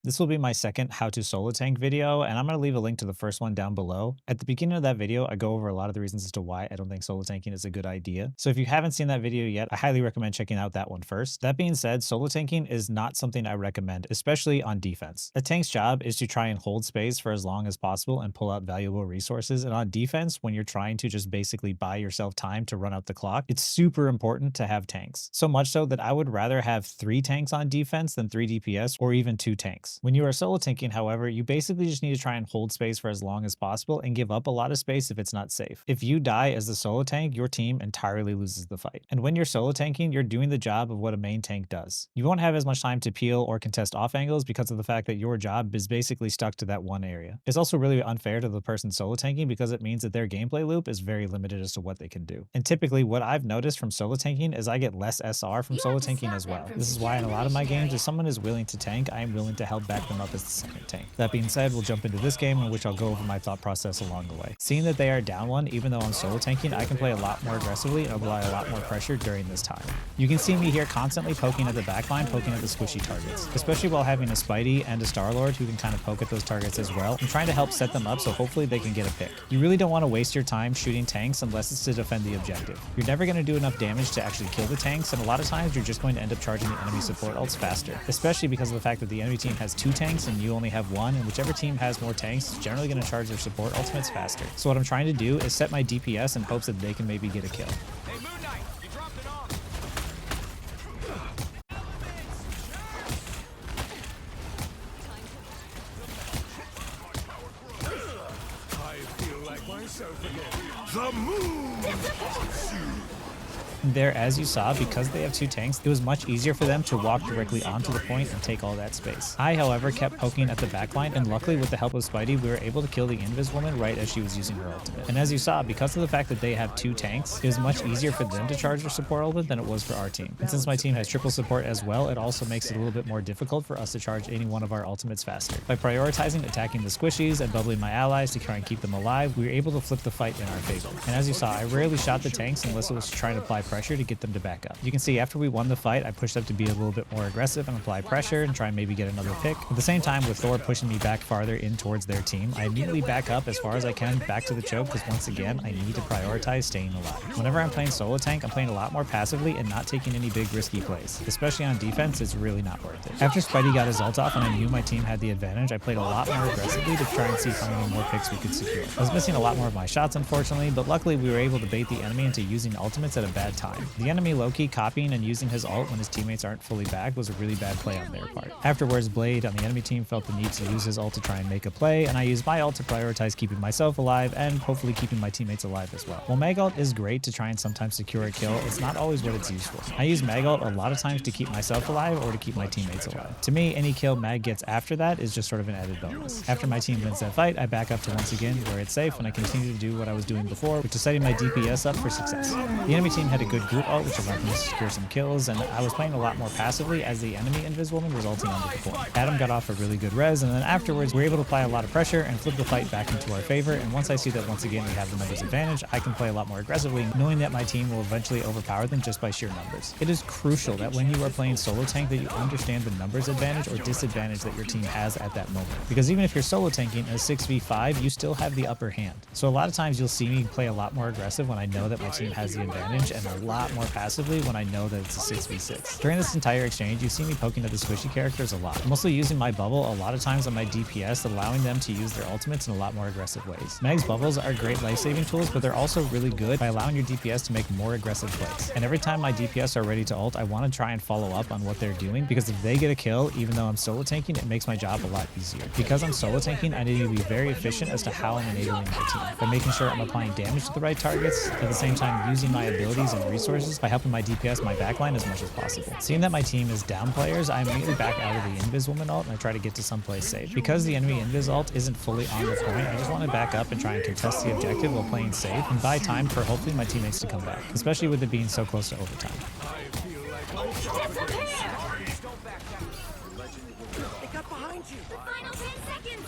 This will be my second how to solo tank video, and I'm going to leave a link to the first one down below. At the beginning of that video, I go over a lot of the reasons as to why I don't think solo tanking is a good idea. So if you haven't seen that video yet, I highly recommend checking out that one first. That being said, solo tanking is not something I recommend, especially on defense. A tank's job is to try and hold space for as long as possible and pull out valuable resources. And on defense, when you're trying to just basically buy yourself time to run out the clock, it's super important to have tanks. So much so that I would rather have 3 tanks on defense than 3 DPS or even 2 tanks. When you are solo tanking, however, you basically just need to try and hold space for as long as possible and give up a lot of space if it's not safe. If you die as the solo tank, your team entirely loses the fight. And when you're solo tanking, you're doing the job of what a main tank does. You won't have as much time to peel or contest off angles because of the fact that your job is basically stuck to that one area. It's also really unfair to the person solo tanking because it means that their gameplay loop is very limited as to what they can do. And typically what I've noticed from solo tanking is I get less SR from solo tanking as well. This is why in a lot of my games, if someone is willing to tank, I am willing to help back them up as the second tank. That being said, we'll jump into this game in which I'll go over my thought process along the way. Seeing that they are down one, even though I'm solo tanking, I can play a lot more aggressively and apply a lot more pressure during this time. You can see me here constantly poking at the backline, poking at the squishy targets, especially while having a Spidey and a Star-Lord who can kind of poke at those targets as well. I'm trying to help set them up so hopefully they can get a pick. You really don't want to waste your time shooting tanks unless it's to defend the objective. You're never going to do enough damage to actually kill the tanks, and a lot of times you're just going to end up charging the enemy support ults faster, especially because of the fact that the enemy team has 2 tanks and you only have 1, and whichever team has more tanks is generally going to charge their support ultimates faster. So what I'm trying to do is set my DPS in hopes that they can maybe get a kill. Hey, Moon Knight, you dropped it off. I feel like myself again. The moon! There, as you saw, because they have 2 tanks, it was much easier for them to walk directly onto the point and take all that space. I, however, kept poking at the backline, and luckily with the help of Spidey, we were able to kill the Invis woman right as she was using her ultimate. And as you saw, because of the fact that they have 2 tanks, it was much easier for them to charge their support ultimate than it was for our team. And since my team has triple support as well, it also makes it a little bit more difficult for us to charge any one of our ultimates faster. By prioritizing attacking the squishies and bubbling my allies to try and keep them alive, we were able to flip the fight in our favor. And as you saw, I rarely shot the tanks unless it was trying to apply pressure to get them to back up. You can see after we won the fight, I pushed up to be a little bit more aggressive and apply pressure and try and maybe get another pick. At the same time, with Thor pushing me back farther in towards their team, I immediately back up as far as I can back to the choke because once again, I need to prioritize staying alive. Whenever I'm playing solo tank, I'm playing a lot more passively and not taking any big risky plays. Especially on defense, it's really not worth it. After Spidey got his ult off and I knew my team had the advantage, I played a lot more aggressively to try and see how many more picks we could secure. I was missing a lot more of my shots unfortunately, but luckily we were able to bait the enemy into using ultimates at a bad time. The enemy low-key copying and using his ult when his teammates aren't fully back was a really bad play on their part. Afterwards, Blade on the enemy team felt the need to use his ult to try and make a play, and I used my ult to prioritize keeping myself alive and hopefully keeping my teammates alive as well. While Mag ult is great to try and sometimes secure a kill, it's not always what it's used for. I use Mag ult a lot of times to keep myself alive or to keep my teammates alive. To me, any kill Mag gets after that is just sort of an added bonus. After my team wins that fight, I back up to once again where it's safe and I continue to do what I was doing before, which is setting my DPS up for success. The enemy team had a good group ult, which allowed me to secure some kills, and I was playing a lot more passively as the enemy Invis woman was ulting onto the point. Adam got off a really good res, and then afterwards we were able to apply a lot of pressure and flip the fight back into our favor, and once I see that once again we have the numbers advantage, I can play a lot more aggressively, knowing that my team will eventually overpower them just by sheer numbers. It is crucial that when you are playing solo tank that you understand the numbers advantage or disadvantage that your team has at that moment, because even if you're solo tanking a 6v5, you still have the upper hand. So a lot of times you'll see me play a lot more aggressive when I know that my team has the advantage, and a lot more passively when I know that it's a 6v6. During this entire exchange, you see me poking at the squishy characters a lot. I'm also using my bubble a lot of times on my DPS, allowing them to use their ultimates in a lot more aggressive ways. Meg's bubbles are great life-saving tools, but they're also really good by allowing your DPS to make more aggressive plays. And every time my DPS are ready to ult, I want to try and follow up on what they're doing, because if they get a kill, even though I'm solo tanking, it makes my job a lot easier. Because I'm solo tanking, I need to be very efficient as to how I'm enabling my team, by making sure I'm applying damage to the right targets, at the same time using my abilities and resources by helping my DPS my backline as much as possible. Seeing that my team is down players, I immediately back out of the Invis woman ult and I try to get to someplace safe. Because the enemy Invis ult isn't fully on the point, I just want to back up and try and contest the objective while playing safe and buy time for hopefully my teammates to come back, especially with it being so close to overtime. They got behind you. The final 10 seconds!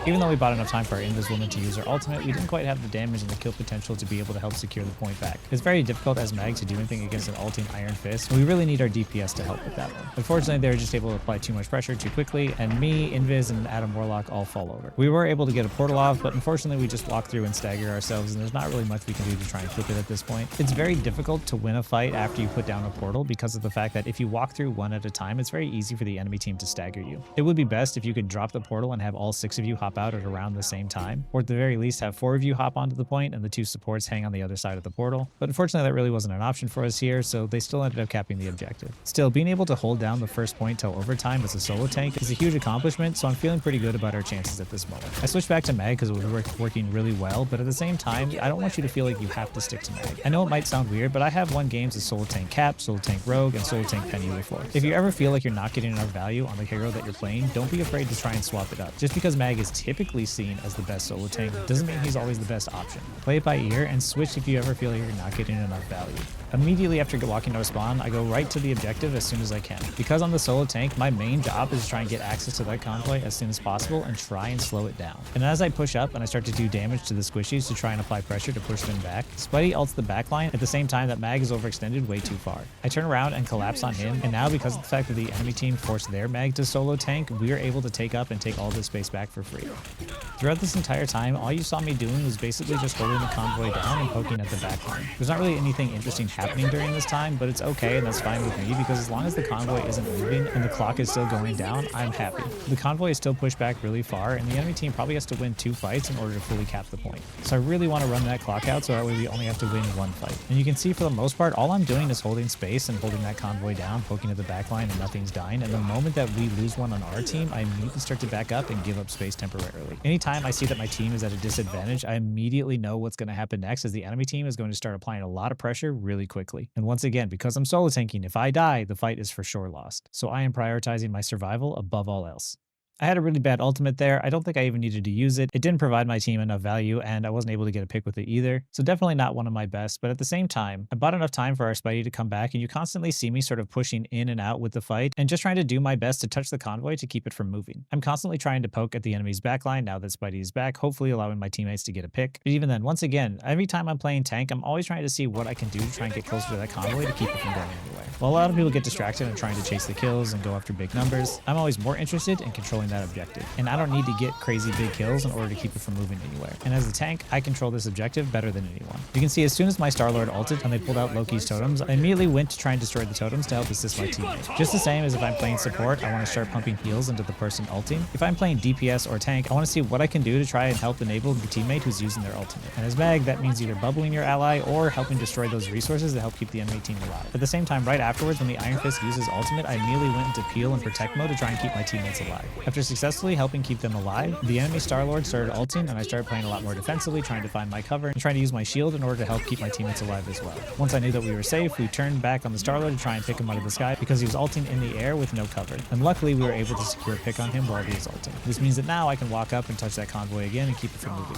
Even though we bought enough time for our Inviswoman to use her ultimate, we didn't quite have the damage and the kill potential to be able to help secure the point back. It's very difficult as Mag to do anything against an ulting Iron Fist, and we really need our DPS to help with that one. Unfortunately, they were just able to apply too much pressure too quickly, and me, Invis, and Adam Warlock all fall over. We were able to get a portal off, but unfortunately we just walk through and stagger ourselves, and there's not really much we can do to try and clip it at this point. It's very difficult to win a fight after you put down a portal because of the fact that if you walk through one at a time, it's very easy for the enemy team to stagger you. It would be best if you could drop the portal and have all 6 of you hop out at around the same time, or at the very least have 4 of you hop onto the point and the 2 supports hang on the other side of the portal. But unfortunately that really wasn't an option for us here, so they still ended up capping the objective. Still, being able to hold down the first point till overtime as a solo tank is a huge accomplishment, so I'm feeling pretty good about our chances at this moment. I switched back to Mag because it was working really well, but at the same time, I don't want you to feel like you have to stick to Mag. I know it might sound weird, but I have won games as solo tank Cap, solo tank Rogue, and solo tank Penny before. If you ever feel like you're not getting enough value on the hero that you're playing, don't be afraid to try and swap it up. Just because Mag is typically seen as the best solo tank doesn't mean he's always the best option. Play it by ear and switch if you ever feel like you're not getting enough value. Immediately after walking to a spawn, I go right to the objective as soon as I can. Because I'm the solo tank, my main job is to try and get access to that convoy as soon as possible and try and slow it down. And as I push up and I start to do damage to the squishies to try and apply pressure to push them back, Spidey ults the backline at the same time that Mag is overextended way too far. I turn around and collapse on him, and now because of the fact that the enemy team forced their Mag to solo tank, we are able to take up and take all this space back for free. Throughout this entire time, all you saw me doing was basically just holding the convoy down and poking at the backline. There's not really anything interesting happening during this time, but it's okay and that's fine with me because as long as the convoy isn't moving and the clock is still going down, I'm happy. The convoy is still pushed back really far and the enemy team probably has to win 2 fights in order to fully cap the point. So I really want to run that clock out so that way we only have to win 1 fight. And you can see for the most part, all I'm doing is holding space and holding that convoy down, poking at the backline and nothing's dying. And the moment that we lose one on our team, I immediately start to back up and give up space temporarily. Anytime I see that my team is at a disadvantage, I immediately know what's going to happen next as the enemy team is going to start applying a lot of pressure really quickly. And once again, because I'm solo tanking, if I die, the fight is for sure lost. So I am prioritizing my survival above all else. I had a really bad ultimate there. I don't think I even needed to use it. It didn't provide my team enough value, and I wasn't able to get a pick with it either. So definitely not one of my best, but at the same time, I bought enough time for our Spidey to come back, and you constantly see me sort of pushing in and out with the fight, and just trying to do my best to touch the convoy to keep it from moving. I'm constantly trying to poke at the enemy's backline now that Spidey is back, hopefully allowing my teammates to get a pick. But even then, once again, every time I'm playing tank, I'm always trying to see what I can do to try and get closer to that convoy to keep it from going anywhere. While a lot of people get distracted and trying to chase the kills and go after big numbers, I'm always more interested in controlling that objective. And I don't need to get crazy big kills in order to keep it from moving anywhere. And as a tank, I control this objective better than anyone. You can see as soon as my Star-Lord ulted and they pulled out Loki's totems, I immediately went to try and destroy the totems to help assist my teammate. Just the same as if I'm playing support, I want to start pumping heals into the person ulting. If I'm playing DPS or tank, I want to see what I can do to try and help enable the teammate who's using their ultimate. And as Mag, that means either bubbling your ally or helping destroy those resources to help keep the enemy team alive. At the same time, right afterwards, when the Iron Fist uses ultimate, I immediately went into peel and protect mode to try and keep my teammates alive. After successfully helping keep them alive, the enemy Star-Lord started ulting and I started playing a lot more defensively, trying to find my cover and trying to use my shield in order to help keep my teammates alive as well. Once I knew that we were safe, we turned back on the Star-Lord to try and pick him out of the sky because he was ulting in the air with no cover. And luckily we were able to secure a pick on him while he was ulting. This means that now I can walk up and touch that convoy again and keep it from moving.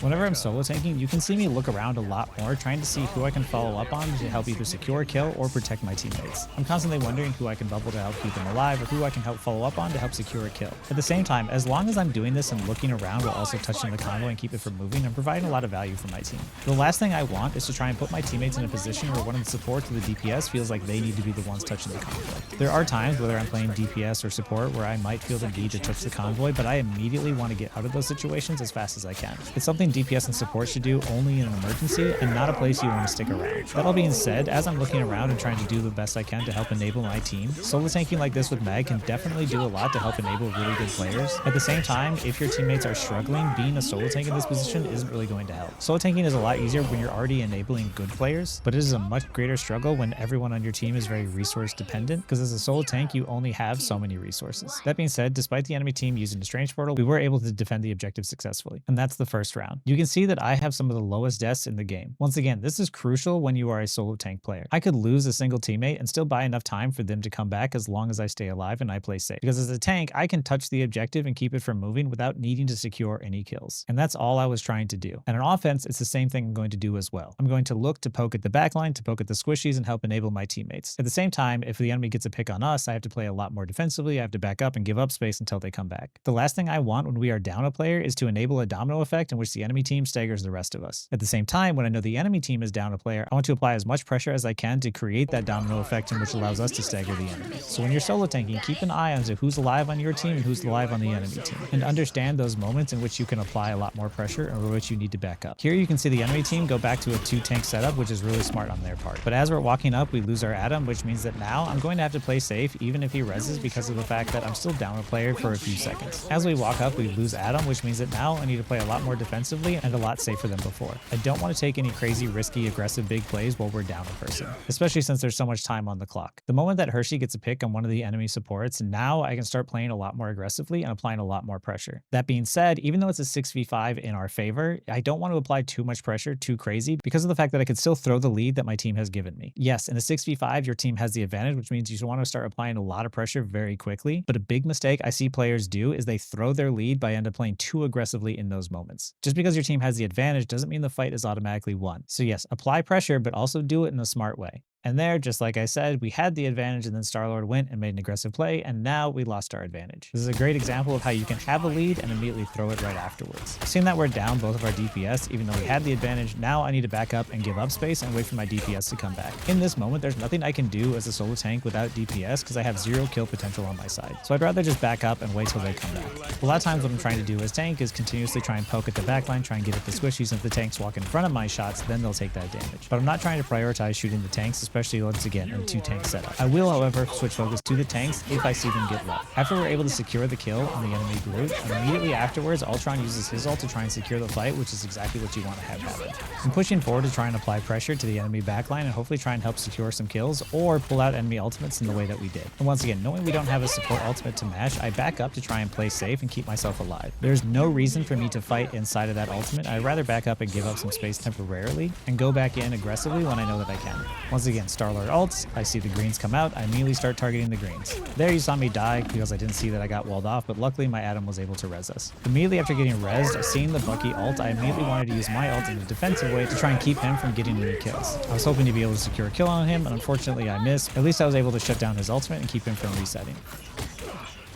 Whenever I'm solo tanking, you can see me look around a lot more, trying to see who I can follow up on to help either secure a kill or protect my teammates. I'm constantly wondering who I can bubble to help keep them alive or who I can help follow up on to help secure a kill. At the same time, as long as I'm doing this and looking around while also touching the convoy and keep it from moving, I'm providing a lot of value for my team. The last thing I want is to try and put my teammates in a position where one of the support to the DPS feels like they need to be the ones touching the convoy. There are times, whether I'm playing DPS or support, where I might feel the need to touch the convoy, but I immediately want to get out of those situations as fast as I can. It's something DPS and support should do only in an emergency and not a place you want to stick around. That all being said, as I'm looking around and trying to do the best I can to help enable my team, solo tanking like this with Mag can definitely do a lot to help enable really good players. At the same time, if your teammates are struggling, being a solo tank in this position isn't really going to help. Solo tanking is a lot easier when you're already enabling good players, but it is a much greater struggle when everyone on your team is very resource dependent, because as a solo tank, you only have so many resources. That being said, despite the enemy team using a strange portal, we were able to defend the objective successfully, and that's the first round. You can see that I have some of the lowest deaths in the game. Once again, this is crucial when you are a solo tank player. I could lose a single teammate and still buy enough time for them to come back as long as I stay alive and I play safe. Because as a tank, I can touch the objective and keep it from moving without needing to secure any kills. And that's all I was trying to do. And on offense, it's the same thing I'm going to do as well. I'm going to look to poke at the backline, to poke at the squishies, and help enable my teammates. At the same time, if the enemy gets a pick on us, I have to play a lot more defensively. I have to back up and give up space until they come back. The last thing I want when we are down a player is to enable a domino effect in which the enemy team staggers the rest of us. At the same time, when I know the enemy team is down a player, I want to apply as much pressure as I can to create that domino effect in which allows us to stagger the enemy. So when you're solo tanking, keep an eye on who's alive on your team and who's alive on the enemy team, and understand those moments in which you can apply a lot more pressure and which you need to back up. Here you can see the enemy team go back to a 2-tank setup, which is really smart on their part. But as we're walking up, we lose our Adam, which means that now I'm going to have to play safe even if he reses because of the fact that I'm still down a player for a few seconds. As we walk up, we lose Adam, which means that now I need to play a lot more defensively and a lot safer than before. I don't want to take any crazy, risky, aggressive big plays while we're down a person, especially since there's so much time on the clock. The moment that Hershey gets a pick on one of the enemy supports, now I can start playing a lot more aggressively and applying a lot more pressure. That being said, even though it's a 6v5 in our favor, I don't want to apply too much pressure too crazy because of the fact that I could still throw the lead that my team has given me. Yes, in a 6v5, your team has the advantage, which means you want to start applying a lot of pressure very quickly. But a big mistake I see players do is they throw their lead by end up playing too aggressively in those moments. Just because your team has the advantage doesn't mean the fight is automatically won. So yes, apply pressure, but also do it in a smart way. And there, just like I said, we had the advantage and then Star-Lord went and made an aggressive play, and now we lost our advantage. This is a great example of how you can have a lead and immediately throw it right afterwards. Seeing that we're down both of our DPS, even though we had the advantage, now I need to back up and give up space and wait for my DPS to come back. In this moment, there's nothing I can do as a solo tank without DPS because I have 0 kill potential on my side. So I'd rather just back up and wait till they come back. A lot of times what I'm trying to do as tank is continuously try and poke at the backline, try and get at the squishies, and if the tanks walk in front of my shots, then they'll take that damage. But I'm not trying to prioritize shooting the tanks, especially once again in a 2-tank setup. I will, however, switch focus to the tanks if I see them get low. After we're able to secure the kill on the enemy group, immediately afterwards, Ultron uses his ult to try and secure the fight, which is exactly what you want to have happen. I'm pushing forward to try and apply pressure to the enemy backline and hopefully try and help secure some kills or pull out enemy ultimates in the way that we did. And once again, knowing we don't have a support ultimate to match, I back up to try and play safe and keep myself alive. There's no reason for me to fight inside of that ultimate. I'd rather back up and give up some space temporarily and go back in aggressively when I know that I can. Once again, Star-Lord ults, I see the greens come out, I immediately start targeting the greens. There you saw me die because I didn't see that I got walled off, but luckily my Adam was able to res us. Immediately after getting rezzed, seeing the Bucky ult, I immediately wanted to use my ult in a defensive way to try and keep him from getting any kills. I was hoping to be able to secure a kill on him, and unfortunately I missed. At least I was able to shut down his ultimate and keep him from resetting.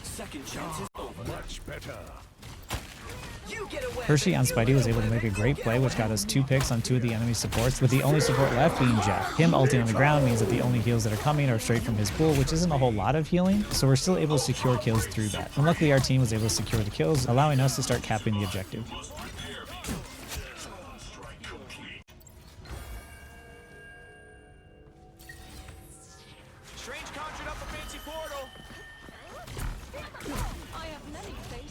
Second chances over. Much better. Hershey on Spidey was able to make a great play, which got us 2 picks on 2 of the enemy supports, with the only support left being Jack. Him ulting on the ground means that the only heals that are coming are straight from his pool, which isn't a whole lot of healing, so we're still able to secure kills through that. And luckily our team was able to secure the kills, allowing us to start capping the objective. Strange conjured up a fancy portal. I have many faces.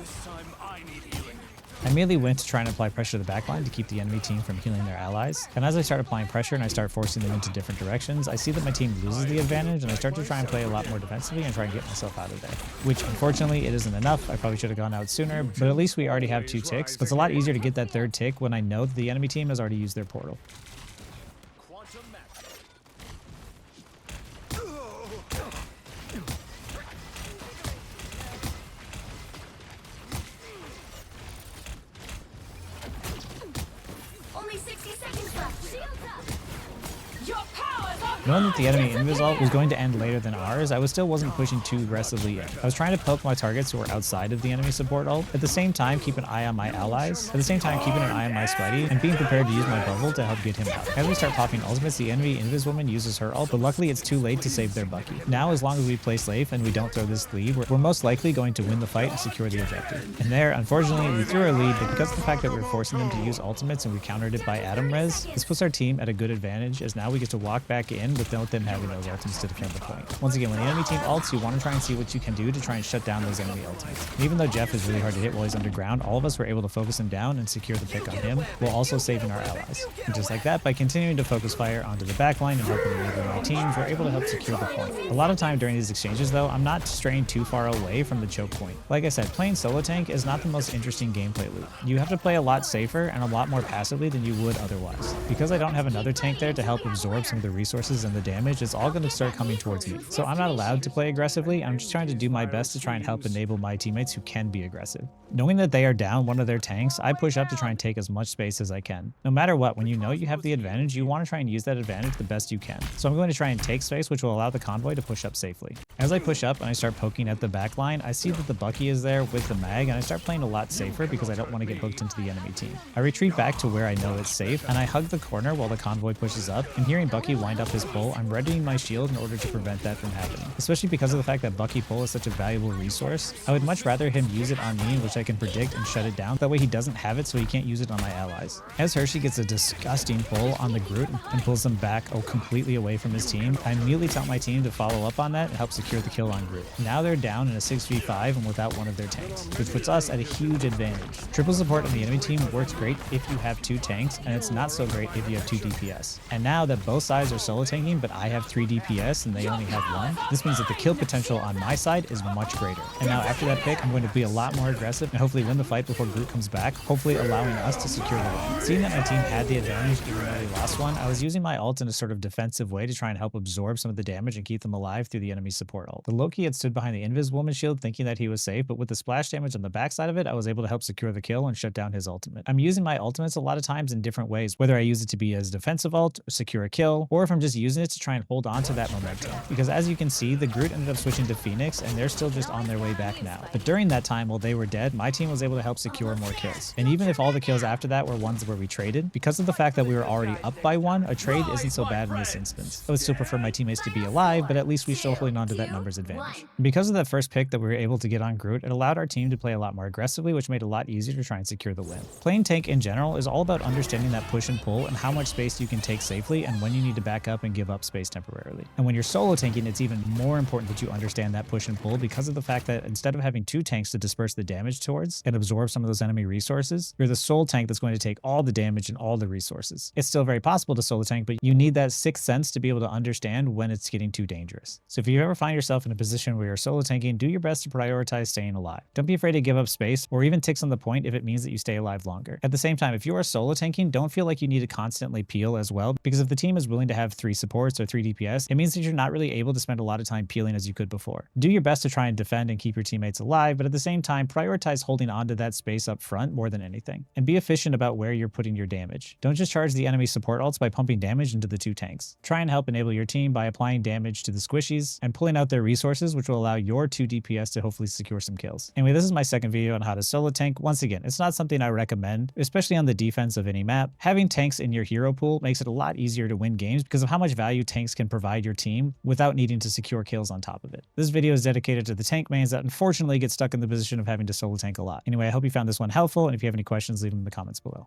This time I need healing. I immediately went to try and apply pressure to the backline to keep the enemy team from healing their allies. And as I start applying pressure and I start forcing them into different directions, I see that my team loses the advantage and I start to try and play a lot more defensively and try and get myself out of there. Which unfortunately it isn't enough. I probably should have gone out sooner, but at least we already have 2 ticks. But it's a lot easier to get that 3rd tick when I know that the enemy team has already used their portal. Quantum match. Only 60 seconds left. Shields up. Your powers are Knowing that the enemy invis ult was going to end later than ours, I still wasn't pushing too aggressively in. I was trying to poke my targets who were outside of the enemy support ult, at the same time keep an eye on my allies, at the same time keeping an eye on my Spidey, and being prepared to use my bubble to help get him out. As we start popping ultimates, the enemy invis woman uses her ult, but luckily it's too late to save their Bucky. Now, as long as we play safe and we don't throw this lead, we're most likely going to win the fight and secure the objective. And there, unfortunately, we threw our lead, but because of the fact that we were forcing them to use ultimates and we countered it by Adam res, this puts our team at a good advantage, as now we get to walk back in even without them having those ultimates to defend the point. Once again, when the enemy team ults, you want to try and see what you can do to try and shut down those enemy ultimates. And even though Jeff is really hard to hit while he's underground, all of us were able to focus him down and secure the pick on him, while also saving our allies. And just like that, by continuing to focus fire onto the backline and helping enable my teams, we're able to help secure the point. A lot of time during these exchanges though, I'm not straying too far away from the choke point. Like I said, playing solo tank is not the most interesting gameplay loop. You have to play a lot safer and a lot more passively than you would otherwise. Because I don't have another tank there to help absorb some of the resources and the damage, it's all going to start coming towards me. So I'm not allowed to play aggressively, I'm just trying to do my best to try and help enable my teammates who can be aggressive. Knowing that they are down one of their tanks, I push up to try and take as much space as I can. No matter what, when you know you have the advantage, you want to try and use that advantage the best you can. So I'm going to try and take space, which will allow the convoy to push up safely. As I push up and I start poking at the back line, I see that the Bucky is there with the mag, and I start playing a lot safer because I don't want to get hooked into the enemy team. I retreat back to where I know it's safe, and I hug the corner while the convoy pushes up, and hearing Bucky wind up his pull, I'm readying my shield in order to prevent that from happening. Especially because of the fact that Bucky pull is such a valuable resource, I would much rather him use it on me, which I can predict and shut it down. That way he doesn't have it, so he can't use it on my allies. As Hershey gets a disgusting pull on the Groot and pulls them back completely away from his team, I immediately tell my team to follow up on that and help secure the kill on Groot. Now they're down in a 6v5 and without one of their tanks, which puts us at a huge advantage. Triple support on the enemy team works great if you have 2 tanks, and it's not so great if you have 2 DPS. And now that both sides are solo tanking, but I have 3 DPS and they only have 1, this means that the kill potential on my side is much greater. And now after that pick, I'm going to be a lot more aggressive and hopefully win the fight before Groot comes back, hopefully allowing us to secure the win. Seeing that my team had the advantage even though we lost one, I was using my ult in a sort of defensive way to try and help absorb some of the damage and keep them alive through the enemy support ult. The Loki had stood behind the Invis Woman shield thinking that he was safe, but with the splash damage on the backside of it, I was able to help secure the kill and shut down his ultimate. I'm using my ultimates a lot of times in different ways, whether I use it to be as defensive ult, secure a kill, or if I'm just using it to try and hold on to that momentum. Because as you can see, the Groot ended up switching to Phoenix and they're still just on their way back now. But during that time while they were dead, my team was able to help secure more kills. And even if all the kills after that were ones where we traded, because of the fact that we were already up by 1, a trade isn't so bad in this instance. I would still prefer my teammates to be alive, but at least we still holding on to that numbers advantage. And because of that first pick that we were able to get on Groot, it allowed our team to play a lot more aggressively, which made it a lot easier to try and secure the win. Playing tank in general is all about understanding that push and pull and how much space you can take safely and when you need to back up and give up space temporarily. And when you're solo tanking, it's even more important that you understand that push and pull because of the fact that instead of having 2 tanks to disperse the damage towards and absorb some of those enemy resources, you're the sole tank that's going to take all the damage and all the resources. It's still very possible to solo tank, but you need that 6th sense to be able to understand when it's getting too dangerous. So if you ever find yourself in a position where you're solo tanking, do your best to prioritize staying alive. Don't be afraid to give up space or even ticks on the point if it means that you stay alive longer. At the same time, if you are solo tanking, don't feel like you need to constantly peel as well, because if the team is willing to have 3 supports or 3 DPS, it means that you're not really able to spend a lot of time peeling as you could before. Do your best to try and defend and keep your teammates alive, but at the same time, prioritize holding onto that space up front more than anything. And be efficient about where you're putting your damage. Don't just charge the enemy support ults by pumping damage into the 2 tanks. Try and help enable your team by applying damage to the squishies and pulling out their resources, which will allow your 2 DPS to hopefully secure some kills. Anyway, this is my second video on how to solo tank. Once again, it's not something I recommend, especially on the defense of any map. Having tanks in your hero pool makes it a lot easier to win games because of how much value tanks can provide your team without needing to secure kills on top of it. This video is dedicated to the tank mains that unfortunately get stuck in the position of having to solo tank a lot. Anyway, I hope you found this one helpful, and if you have any questions, leave them in the comments below.